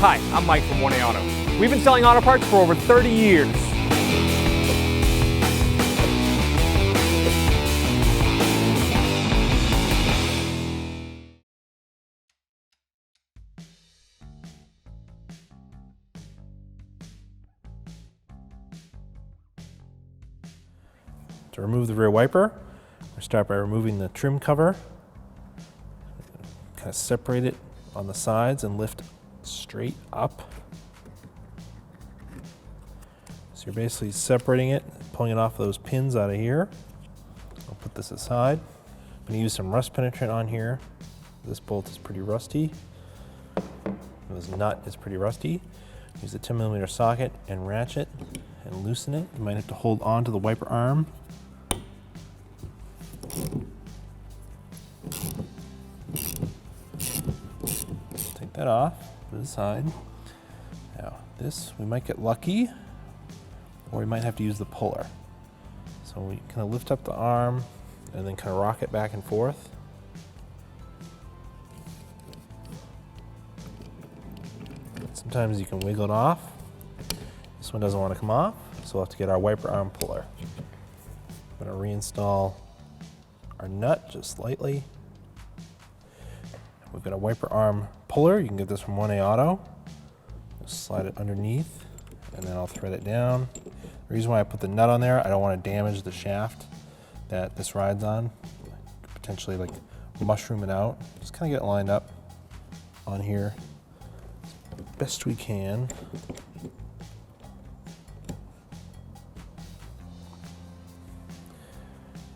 Hi, I'm Mike from 1A Auto. We've been selling auto parts for over 30 years. To remove the rear wiper, we start by removing the trim cover. Kind of separate it on the sides and lift straight up. So you're basically separating it, pulling it off those pins out of here. I'll put this aside. I'm going to use some rust penetrant on here. This bolt is pretty rusty. This nut is pretty rusty. Use the 10mm socket and ratchet and loosen it. You might have to hold on to the wiper arm. Take that off to the side. Now this, we might get lucky, or we might have to use the puller. So we kind of lift up the arm and then kind of rock it back and forth. Sometimes you can wiggle it off. This one doesn't want to come off, so we'll have to get our wiper arm puller. I'm going to reinstall our nut just slightly. We've got a wiper arm puller. You can get this from 1A Auto. Just slide it underneath, and then I'll thread it down. The reason why I put the nut on there, I don't want to damage the shaft that this rides on. Potentially like mushroom it out. Just kind of get it lined up on here as best we can.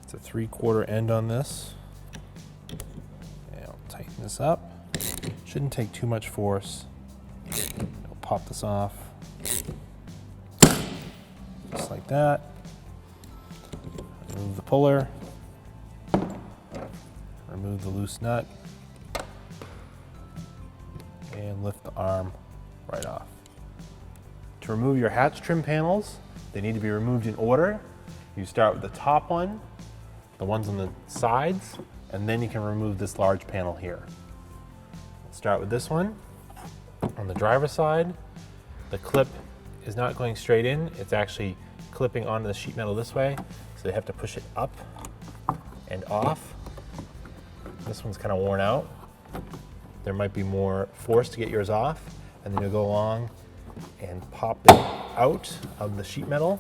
It's a 3/4 end on this. And I'll tighten this up. Shouldn't take too much force. I'll pop this off. Just like that. Remove the puller. Remove the loose nut. And lift the arm right off. To remove your hatch trim panels, they need to be removed in order. You start with the top one, the ones on the sides, and then you can remove this large panel here. Let's start with this one. On the driver's side, the clip is not going straight in, it's actually clipping onto the sheet metal this way, so they have to push it up and off. This one's kind of worn out. There might be more force to get yours off, and then you'll go along and pop it out of the sheet metal.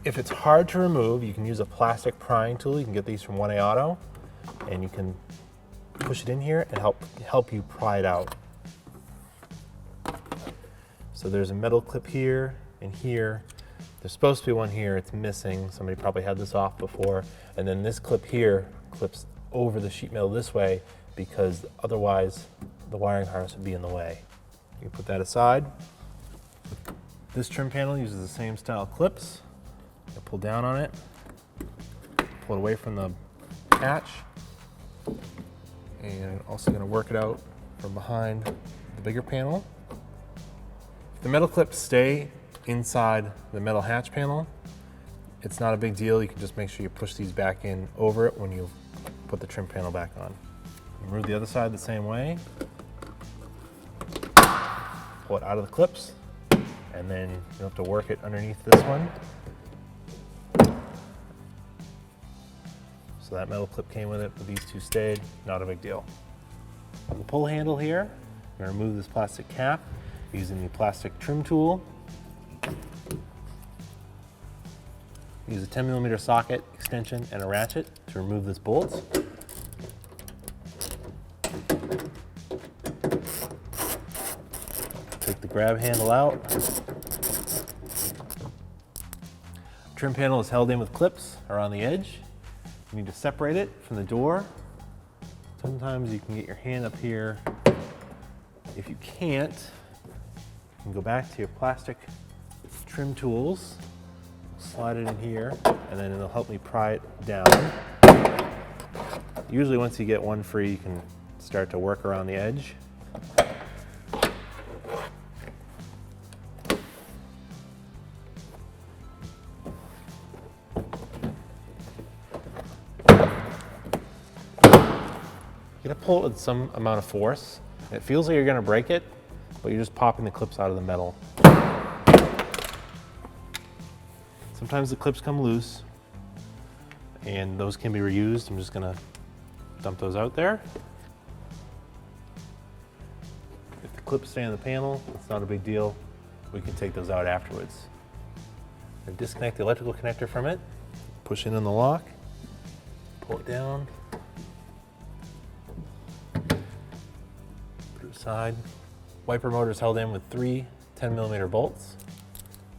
If it's hard to remove, you can use a plastic prying tool. You can get these from 1A Auto, and you can push it in here and help you pry it out. So there's a metal clip here and here. There's supposed to be one here, it's missing. Somebody probably had this off before. And then this clip here clips over the sheet metal this way, because otherwise the wiring harness would be in the way. You put that aside. This trim panel uses the same style clips. You pull down on it, pull it away from the hatch, and also going to work it out from behind the bigger panel. If the metal clips stay inside the metal hatch panel, it's not a big deal. You can just make sure you push these back in over it when you put the trim panel back on. Remove the other side the same way. Pull it out of the clips, and then you have to work it underneath this one. So that metal clip came with it, but these two stayed, not a big deal. On the pull handle here, I'm going to remove this plastic cap using the plastic trim tool. Use a 10mm socket extension and a ratchet to remove this bolt. Take the grab handle out. Trim panel is held in with clips around the edge. You need to separate it from the door. Sometimes you can get your hand up here. If you can't, you can go back to your plastic trim tools, slide it in here, and then it'll help me pry it down. Usually once you get one free, you can start to work around the edge. You gotta pull it with some amount of force It feels like you're gonna break it, but you're just popping the clips out of the metal. Sometimes the clips come loose, and those can be reused. I'm just gonna dump those out there. If the clips stay on the panel, it's not a big deal. We can take those out afterwards. I disconnect the electrical connector from it, push in on the lock, pull it down, put it aside. Wiper motor is held in with 3 10mm bolts.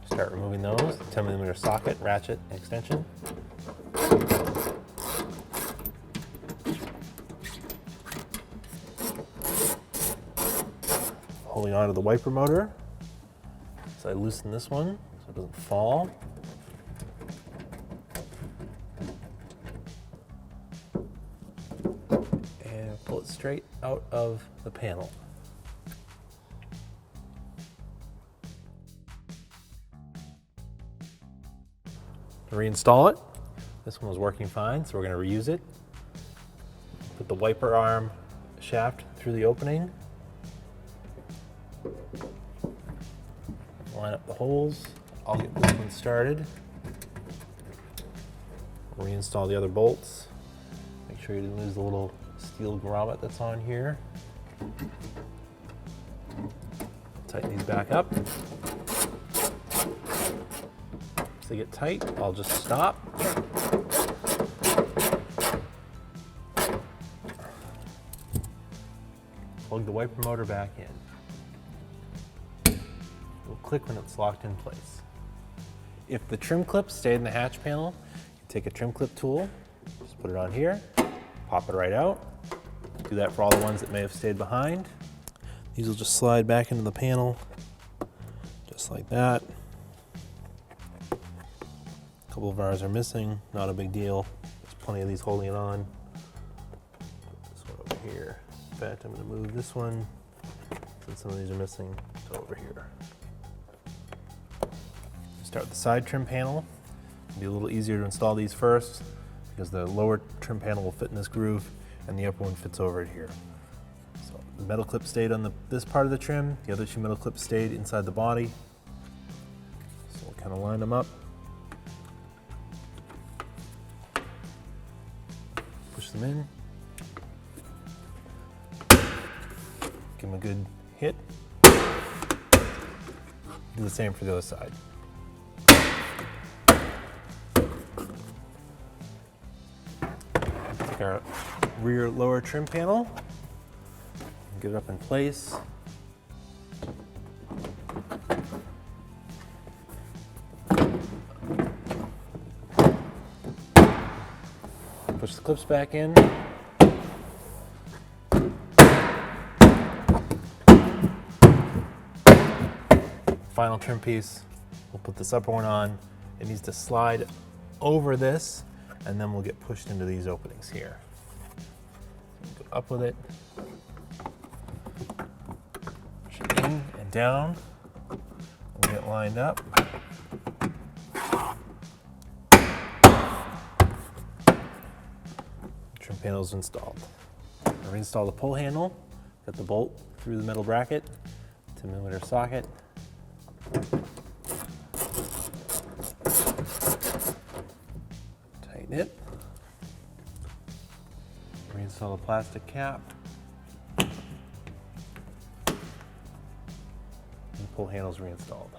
Start removing those. 10mm socket, ratchet, and extension. Holding on to the wiper motor. So I loosen this one so it doesn't fall. And pull it straight out of the panel. To reinstall it, this one was working fine, so we're going to reuse it. Put the wiper arm shaft through the opening. Line up the holes. I'll get this one started. Reinstall the other bolts. Make sure you didn't lose the little steel grommet that's on here. Tighten these back up. If they get tight, I'll just stop. Plug the wiper motor back in. It'll click when it's locked in place. If the trim clip stayed in the hatch panel, you take a trim clip tool, just put it on here, pop it right out. Do that for all the ones that may have stayed behind. These will just slide back into the panel, just like that. A couple of ours are missing, not a big deal. There's plenty of these holding it on. Put this one over here. In fact, I'm going to move this one, since some of these are missing, to over here. Start with the side trim panel. It'll be a little easier to install these first because the lower trim panel will fit in this groove and the upper one fits over it here. So the metal clip stayed on this part of the trim, the other 2 metal clips stayed inside the body. So we'll kind of line them up. Push them in. Give them a good hit. Do the same for the other side. Take our rear lower trim panel, get it up in place. Push the clips back in. Final trim piece, we'll put this upper one on. It needs to slide over this, and then we'll get pushed into these openings here. Go up with it, push it in and down, we'll get lined up. Trim panel is installed. I'll reinstall the pull handle, get the bolt through the metal bracket, 10mm socket. Tighten it. Reinstall the plastic cap. And the pull handle's reinstalled.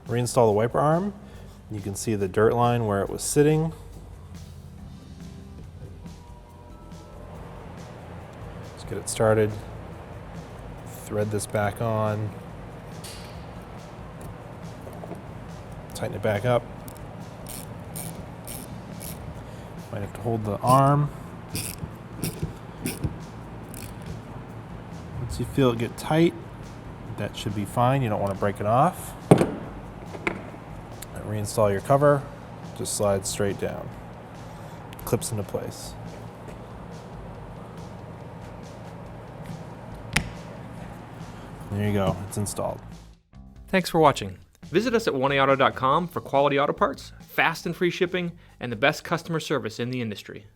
Reinstall the wiper arm. You can see the dirt line where it was sitting. Let's get it started. Thread this back on. Tighten it back up. Might have to hold the arm. Once you feel it get tight, that should be fine. You don't want to break it off. Reinstall your cover. Just slide straight down. Clips into place. There you go. It's installed. Thanks for watching. Visit us at oneauto.com for quality auto parts, fast and free shipping, and the best customer service in the industry.